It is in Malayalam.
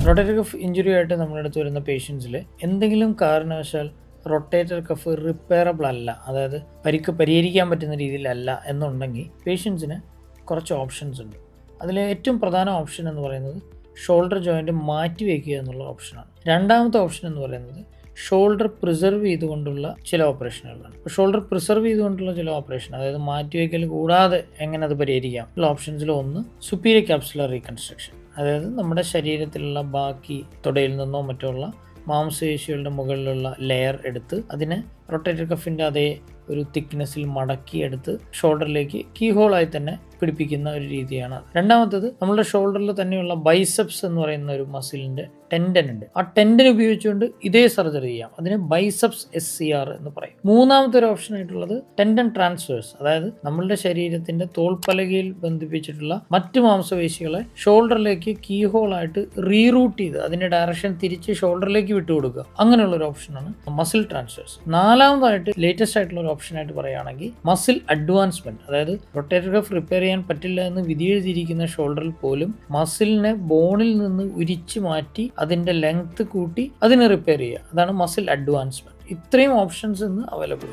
റൊട്ടേറ്റർ കഫ് ഇഞ്ചുറി ആയിട്ട് നമ്മുടെ അടുത്ത് വരുന്ന പേഷ്യൻസിൽ എന്തെങ്കിലും കാരണവശാൽ റൊട്ടേറ്റർ കഫ് റിപ്പയറബിൾ അല്ല, അതായത് പരിക്ക് പരിഹരിക്കാൻ പറ്റുന്ന രീതിയിലല്ല എന്നുണ്ടെങ്കിൽ പേഷ്യൻസിന് കുറച്ച് ഓപ്ഷൻസ് ഉണ്ട്. അതിൽ ഏറ്റവും പ്രധാന ഓപ്ഷൻ എന്ന് പറയുന്നത് ഷോൾഡർ ജോയിൻറ്റ് മാറ്റി വയ്ക്കുക എന്നുള്ള ഓപ്ഷനാണ്. രണ്ടാമത്തെ ഓപ്ഷൻ എന്ന് പറയുന്നത് ഷോൾഡർ പ്രിസർവ് ചെയ്തുകൊണ്ടുള്ള ചില ഓപ്പറേഷനുകളാണ്. ഇപ്പോൾ ഷോൾഡർ പ്രിസർവ് ചെയ്തുകൊണ്ടുള്ള ചില ഓപ്പറേഷൻ, അതായത് മാറ്റിവെക്കൽ കൂടാതെ എങ്ങനെ അത് പരിഹരിക്കാം ഉള്ള ഓപ്ഷൻസിൽ ഒന്ന് സുപ്പീരിയർ ക്യാപ്സുലർ റീകൺസ്ട്രക്ഷൻ, അതായത് നമ്മുടെ ശരീരത്തിലുള്ള ബാക്കി തുടയിൽ നിന്നോ മറ്റോ ഉള്ള മാംസപേശികളുടെ മുകളിലുള്ള ലെയർ എടുത്ത് അതിനെ റൊട്ടേറ്റർ കഫിൻ്റെ അതേ ഒരു തിക്നെസ്സിൽ മടക്കിയെടുത്ത് ഷോൾഡറിലേക്ക് കീ ഹോളായി തന്നെ പിടിപ്പിക്കുന്ന ഒരു രീതിയാണ്. രണ്ടാമത്തേത് നമ്മളുടെ ഷോൾഡറിൽ തന്നെയുള്ള ബൈസെപ്സ് എന്ന് പറയുന്ന ഒരു മസിലിൻ്റെ ടെൻഡൻ ഉണ്ട്. ആ ടെൻഡൻ ഉപയോഗിച്ചുകൊണ്ട് ഇതേ സർജറി ചെയ്യാം. അതിന് ബൈസെപ്സ് SCR എന്ന് പറയും. മൂന്നാമത്തെ ഒരു ഓപ്ഷൻ ആയിട്ടുള്ളത് ടെൻഡൻ ട്രാൻസ്ഫേഴ്സ്, അതായത് നമ്മളുടെ ശരീരത്തിൻ്റെ തോൾപ്പലകയിൽ ബന്ധിപ്പിച്ചിട്ടുള്ള മറ്റ് മാംസപേശികളെ ഷോൾഡറിലേക്ക് കീ ഹോളായിട്ട് റീറൂട്ട് ചെയ്ത് അതിൻ്റെ ഡയറക്ഷൻ തിരിച്ച് ഷോൾഡറിലേക്ക് വിട്ടുകൊടുക്കുക. അങ്ങനെയുള്ള ഒരു ഓപ്ഷനാണ് മസിൽ ട്രാൻസ്ഫേഴ്സ്. നാലാമതായിട്ട് ലേറ്റസ്റ്റ് ആയിട്ടുള്ള ഒരു ഓപ്ഷനായിട്ട് പറയുകയാണെങ്കിൽ മസിൽ അഡ്വാൻസ്മെന്റ്, അതായത് റൊട്ടേറ്റർ കഫ് റിപ്പയർ ചെയ്യാൻ പറ്റില്ല എന്ന് വിധിയെഴുതിയിരിക്കുന്ന ഷോൾഡറിൽ പോലും മസിലിനെ ബോണിൽ നിന്ന് ഉരിച്ചു മാറ്റി അതിൻ്റെ ലെങ്ത് കൂട്ടി അതിനെ റിപ്പയർ ചെയ്യുക. അതാണ് മസിൽ അഡ്വാൻസ്മെന്റ്. ഇത്രയും ഓപ്ഷൻസ് ഇന്ന് അവൈലബിൾ.